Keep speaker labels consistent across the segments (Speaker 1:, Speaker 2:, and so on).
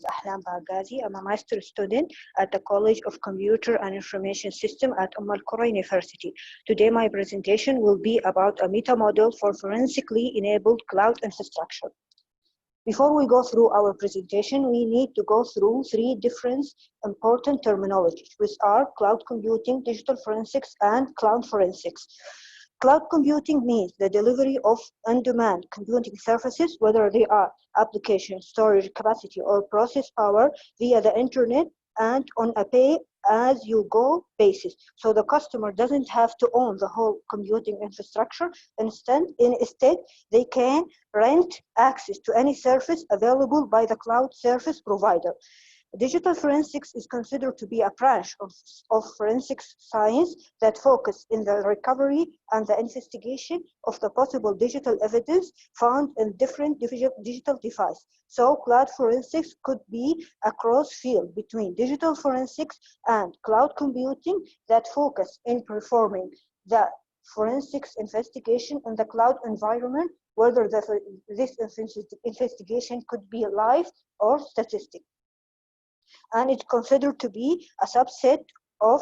Speaker 1: Ahlam Baghazi. I'm a master student at the College of Computer and Information System at Al Qura University. Today, my presentation will be about a meta model for forensically enabled cloud infrastructure. Before we go through our presentation, we need to go through three different important terminologies, which are cloud computing, digital forensics, and cloud forensics. Cloud computing means the delivery of on-demand computing services, whether they are application, storage capacity, or process power via the internet and on a pay-as-you-go basis. So the customer doesn't have to own the whole computing infrastructure. Instead, they can rent access to any service available by the cloud service provider. Digital forensics is considered to be a branch of forensics science that focuses in the recovery and the investigation of the possible digital evidence found in different digital devices. So cloud forensics could be a cross field between digital forensics and cloud computing that focus in performing the forensics investigation in the cloud environment, whether this investigation could be live or statistic. And it's considered to be a subset of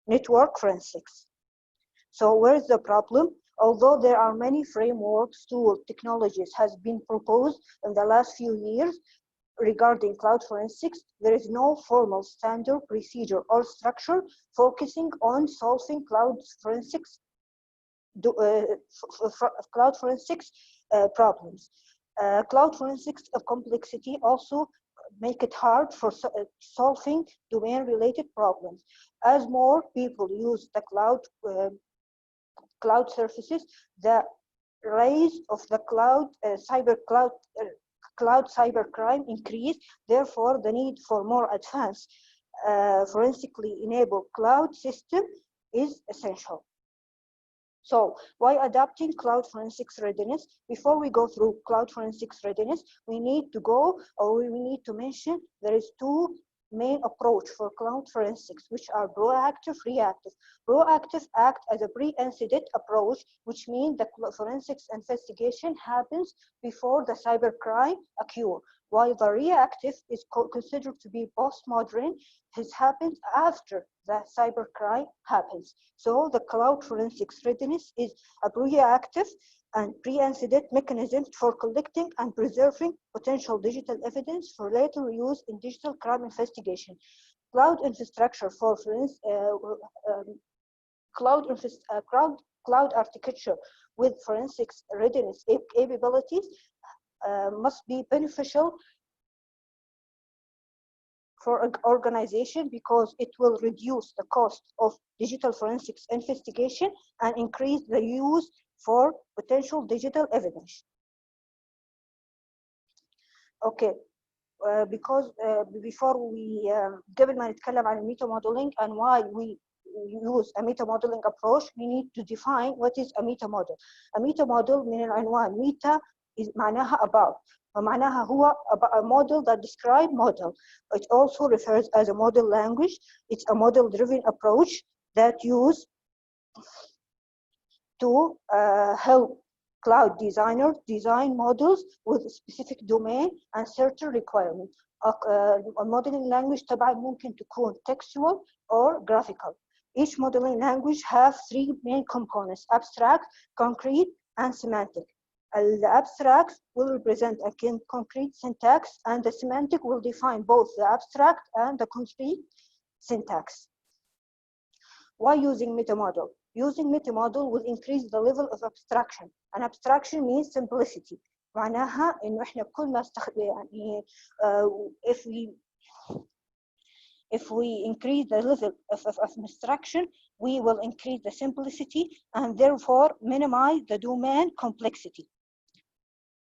Speaker 1: network forensics. So where's the problem? Although there are many frameworks, tools, technologies has been proposed in the last few years regarding cloud forensics, there is no formal standard procedure or structure focusing on solving cloud forensics problems. Cloud forensics complexity also make it hard for solving domain-related problems. As more people use the cloud services, the rise of the cloud cybercrime increase. Therefore, the need for more advanced forensically enabled cloud system is essential. So why adopting cloud forensics readiness? Before we go through cloud forensics readiness, we need to mention there is two main approach for cloud forensics, which are proactive, reactive. Proactive act as a pre-incident approach, which means the forensics investigation happens before the cybercrime occurs, while the reactive is considered to be postmodern. This happens after the cybercrime happens. So the cloud forensics readiness is a proactive and pre-incident mechanism for collecting and preserving potential digital evidence for later use in digital crime investigation. Cloud infrastructure for cloud architecture with forensics readiness capabilities must be beneficial for an organization because it will reduce the cost of digital forensics investigation and increase the use for potential digital evidence. Okay, because before we قبل ما نتكلم عن الميتا modeling and why we use a meta modeling approach, we need to define what is a meta model. A meta model من العنوان meta is معناها about. ومعناها هو a model that describes model. It also refers as a model language. It's a model-driven approach that used to help cloud designers design models with a specific domain and certain requirements. A modeling language طبعا ممكن تكون textual or graphical. Each modeling language has three main components: abstract, concrete, and semantic. The abstract will represent a concrete syntax, and the semantic will define both the abstract and the concrete syntax. Why using meta model? Using meta model will increase the level of abstraction. And abstraction means simplicity. معناها إنه إحنا كل ما يعني if we increase the level of abstraction, we will increase the simplicity and therefore minimize the domain complexity.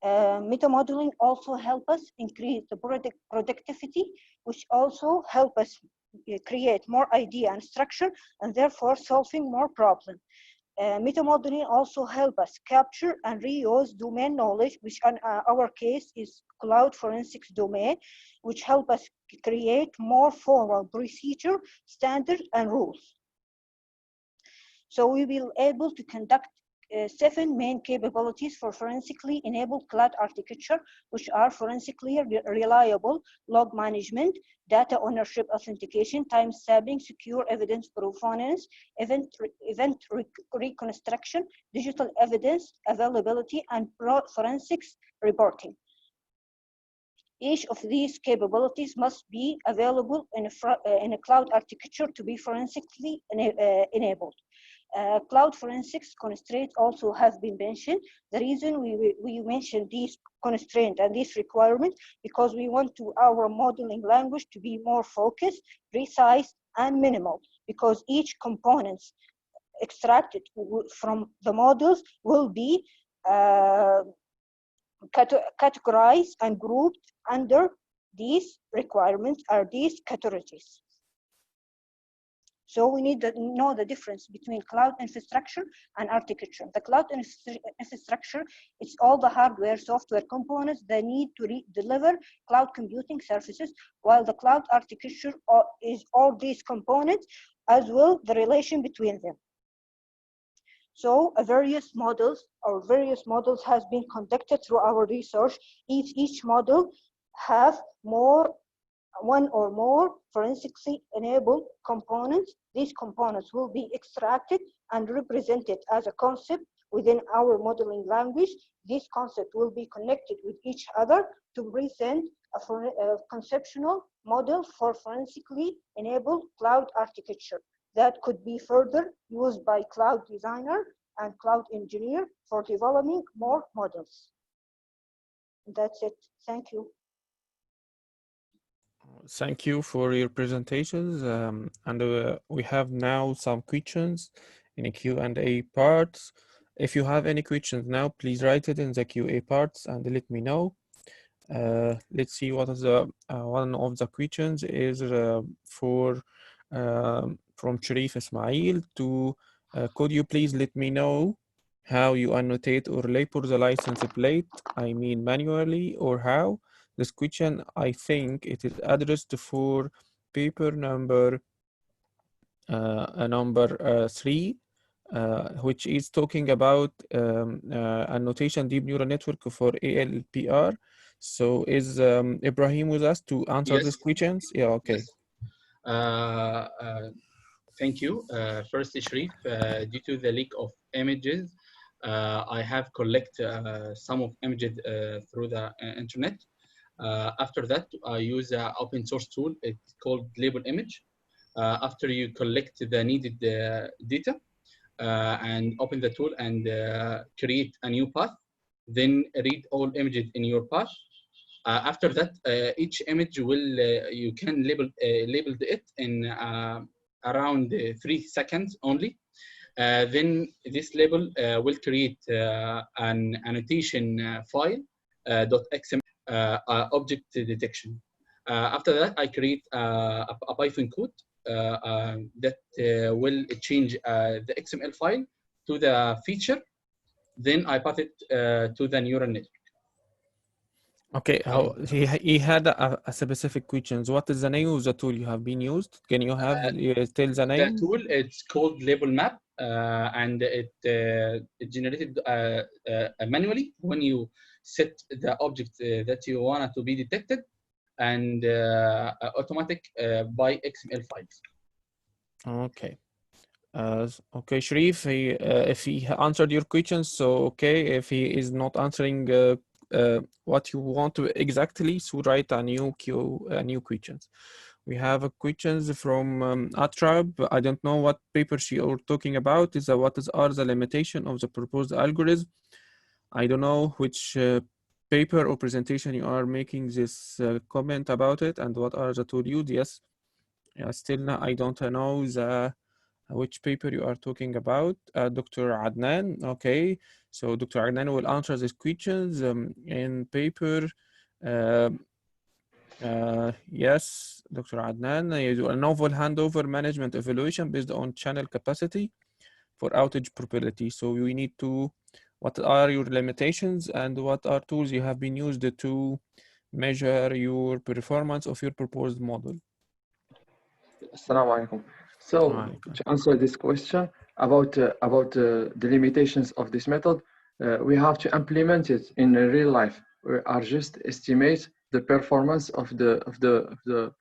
Speaker 1: Meta modeling also help us increase the productivity, which also help us create more idea and structure and therefore solving more problems. Meta modeling also help us capture and reuse domain knowledge, which in our case is cloud forensics domain, which help us create more formal procedure, standards, and rules. So we will be able to conduct 7 main capabilities for forensically enabled cloud architecture, which are forensically reliable log management, data ownership authentication, time-stamping, secure evidence provenance, event reconstruction, digital evidence availability, and forensics reporting. Each of these capabilities must be available in a cloud architecture to be forensically enabled. Cloud forensics constraints also have been mentioned. The reason we mentioned these constraints and this requirement because we want our modeling language to be more focused, precise, and minimal, because each component extracted from the models will be categorized and grouped under these requirements or these categories. So we need to know the difference between cloud infrastructure and architecture. The cloud infrastructure is all the hardware, software components that need to deliver cloud computing services, while the cloud architecture is all these components as well the relation between them. So various models has been conducted through our research. Each model have one or more forensically enabled components. These components will be extracted and represented as a concept within our modeling language. This concept will be connected with each other to present a conceptual model for forensically enabled cloud architecture that could be further used by cloud designer and cloud engineer for developing more models. That's it. Thank you.
Speaker 2: Thank you for your presentations. And we have now some questions in a Q&A part. If you have any questions now, please write it in the QA parts and let me know. Let's see what is one of the questions is from Sharif Ismail to could you please let me know how you annotate or label the license plate, I mean manually or how? This question, I think it is addressed for paper number 3, which is talking about annotation deep neural network for ALPR. So is Ibrahim with us to answer these questions? Yeah, okay.
Speaker 3: Yes. Thank you. First, Sharif, due to the leak of images, I have collected some of images through the internet. After that, I use an open source tool. It's called Label Image. After you collect the needed data and open the tool and create a new path, then read all images in your path. After that, each image will you can label it in around 3 seconds only. Then this label will create an annotation file .xml object detection. After that, I create a Python code that will change the XML file to the feature. Then I pass it to the neural network.
Speaker 2: Okay, he had a specific questions. What is the name of the tool you have been used? Can you have tell the name?
Speaker 3: The tool, it's called Label Map, and it generated manually when you set the object that you want to be detected, and automatic by XML files.
Speaker 2: Okay. Okay, Sharif, if he answered your questions, so okay. If he is not answering what you want to exactly, so write a new questions. We have questions from Atrab. I don't know what paper she are talking about. Is what are the limitation of the proposed algorithm? I don't know which paper or presentation you are making this comment about it, and what are the tool used. Yes, still I don't know which paper you are talking about. Dr. Adnan. Okay, so Dr. Adnan will answer these questions in paper. Yes, Dr. Adnan, a novel handover management evaluation based on channel capacity for outage probability. So we need to, what are your limitations and what are tools you have been used to measure your performance of your proposed model?
Speaker 4: Assalamu alaikum. So
Speaker 2: Okay.
Speaker 4: to answer this question about the limitations of this method, we have to implement it in real life. We are just estimate the performance of the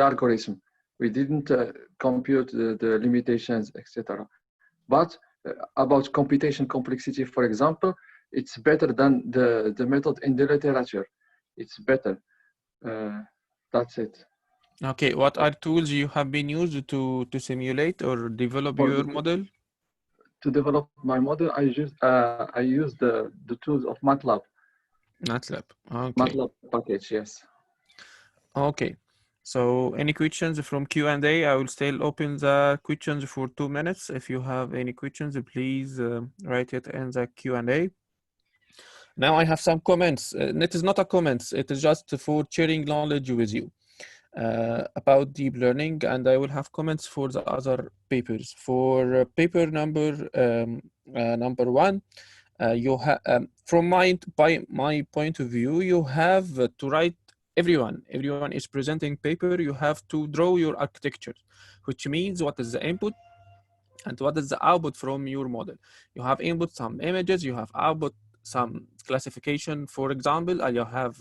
Speaker 4: algorithm. We didn't compute the limitations, etc. But about computation complexity, for example, it's better than the method in the literature. It's better. That's it.
Speaker 2: Okay, what are tools you have been used to simulate or develop
Speaker 4: For
Speaker 2: your model?
Speaker 4: to develop my model, I use the tools of MATLAB.
Speaker 2: MATLAB. Okay.
Speaker 4: MATLAB package, yes.
Speaker 2: Okay. So any questions from Q&A? I will still open the questions for 2 minutes. If you have any questions, please write it in the Q&A. Now I have some comments. It is not a comments. It is just for sharing knowledge with you about deep learning, and I will have comments for the other papers. For paper number 1, you have from by my point of view, you have to write. Everyone is presenting paper. You have to draw your architecture, which means what is the input and what is the output from your model. You have input some images, you have output some classification, for example, and you have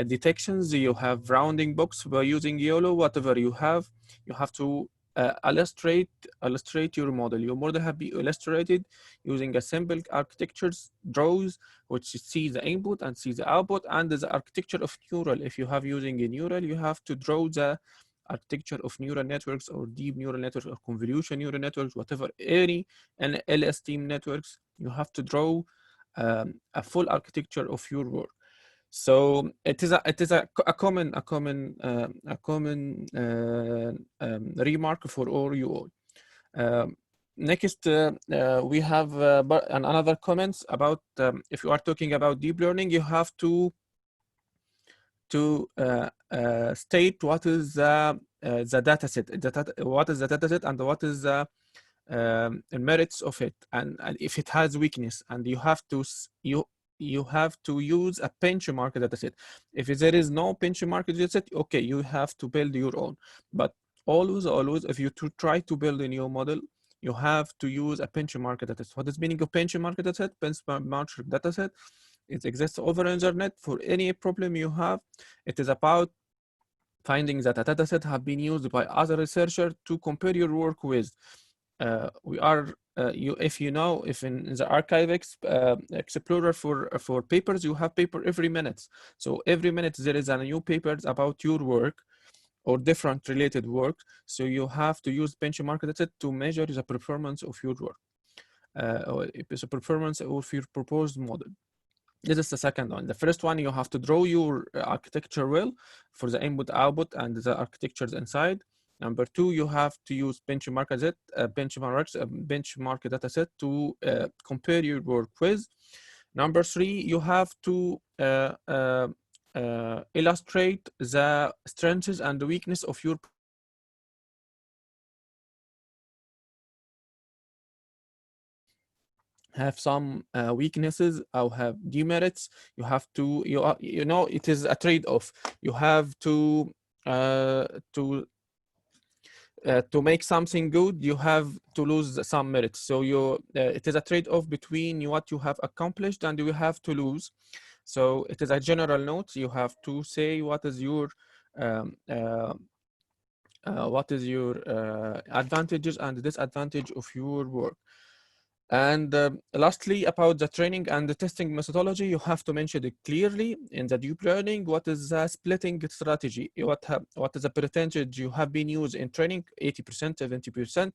Speaker 2: detections, you have rounding box by using YOLO, whatever you have to illustrate your model. Your model have been illustrated using a simple architectures draws, which sees the input and sees the output, and the architecture of neural. If you have using a neural, you have to draw the architecture of neural networks or deep neural networks or convolution neural networks, whatever, any and LST networks. You have to draw a full architecture of your work. So it is a common remark for all you all. Next, we have another comments about if you are talking about deep learning, you have to state what is the data set, what is the data set, and what is the merits of it, and if it has weakness, and you have to use a benchmark dataset. If there is no benchmark dataset, okay, you have to build your own. But always, if you try to build a new model, you have to use a benchmark dataset. What is meaning of benchmark dataset? Benchmark dataset, it exists over internet for any problem you have. It is about finding that a dataset have been used by other researchers to compare your work with. If in the archive explorer for papers, you have paper every minute. So every minute there is a new papers about your work or different related work. So you have to use benchmark dataset to measure the performance of your work, or the performance of your proposed model. This is the second one. The first one, you have to draw your architecture well for the input, output, and the architectures inside. Number 2, you have to use benchmark dataset to compare your work with. Number 3, you have to illustrate the strengths and the weakness of your have some weaknesses or have demerits. You have to it is a trade-off. You have to make something good, you have to lose some merits. So it is a trade-off between what you have accomplished and you have to lose. So it is a general note. You have to say what is your advantages and disadvantage of your work. And lastly, about the training and the testing methodology, you have to mention it clearly in the deep learning. What is the splitting strategy? What is the percentage you have been used in training? 80%, 70%,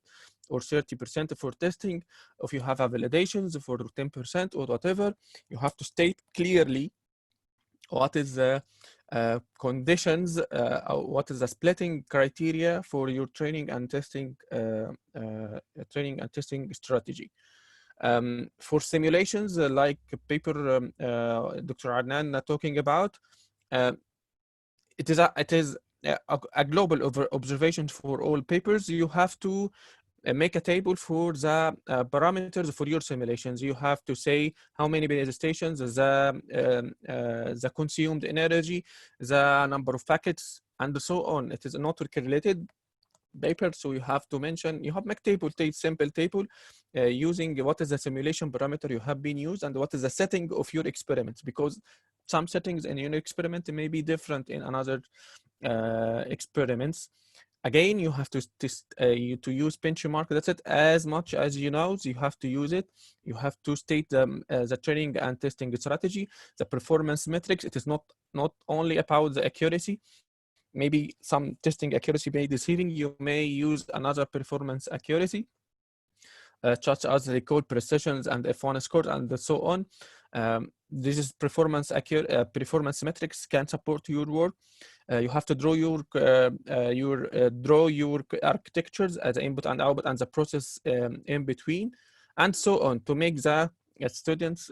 Speaker 2: or 30% for testing. If you have a validations for 10% or whatever, you have to state clearly what is the conditions, what is the splitting criteria for your training and testing strategy. For simulations, like paper Dr. Adnan talking about, it is a global observation for all papers. You have to make a table for the parameters for your simulations. You have to say how many base stations, the consumed energy, the number of packets and so on. It is not related paper, so you have to mention, you have make table, simple table using what is the simulation parameter you have been used and what is the setting of your experiments, because some settings in your experiment may be different in another experiments. Again, you have to use benchmark. That's it. As much as you know, you have to use it. You have to state the training and testing strategy, the performance metrics. It is not only about the accuracy. Maybe some testing accuracy may be deceiving. You may use another performance accuracy, such as record precisions and F1 score and so on. This is performance metrics can support your work. You have to draw your architectures as the input and output and the process in between, and so on, to make the students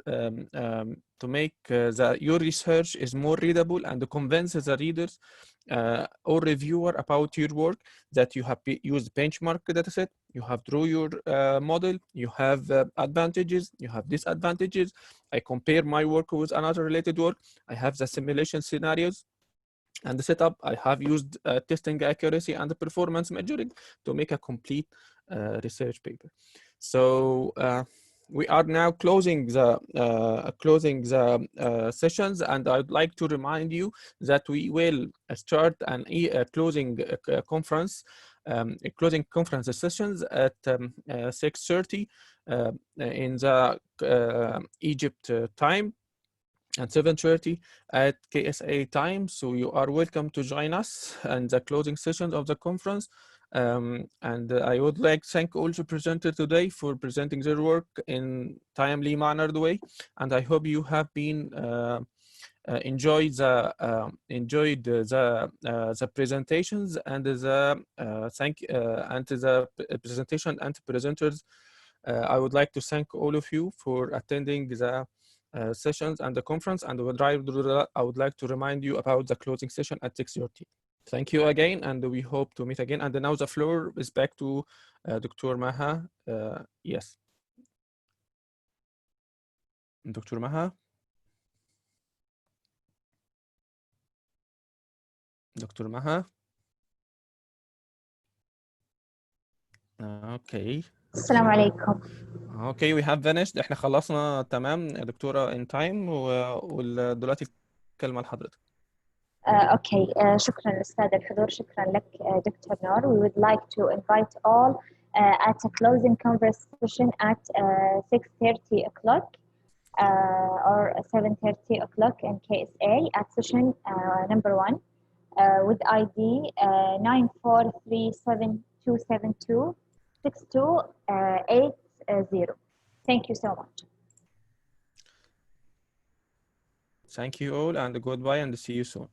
Speaker 2: to make your research is more readable and to convince the readers or reviewer about your work, that you have used benchmark dataset, you have draw your model, you have advantages, you have disadvantages. I compare my work with another related work. I have the simulation scenarios and the setup. I have used testing accuracy and the performance measuring to make a complete research paper. So we are now closing the sessions, and I'd like to remind you that we will start a closing conference sessions at 6:30 in the Egypt time, and 7:30 at KSA time. So you are welcome to join us in the closing sessions of the conference. And I would like to thank all the presenters today for presenting their work in timely mannered way. And I hope you have been enjoyed the presentations and the presentation and presenters. I would like to thank all of you for attending the sessions and the conference, and I would like to remind you about the closing session at 6:30. Thank you again, and we hope to meet again. And now the floor is back to Dr. Maha. Yes. Dr. Maha. Dr. Maha. Okay.
Speaker 5: السلام عليكم.
Speaker 2: Okay, we have finished. احنا خلصنا تمام يا دكتورة in time، ودلوقتي الكلمة لحضرتك.
Speaker 5: Okay, شكرا للسادة الحضور، شكرا لك دكتور نور. We would like to invite all at a closing conversation at 6:30 o'clock or 7:30 o'clock in KSA at session number 1 with ID 94372726280. Thank you so much.
Speaker 2: Thank you all, and goodbye, and see you soon.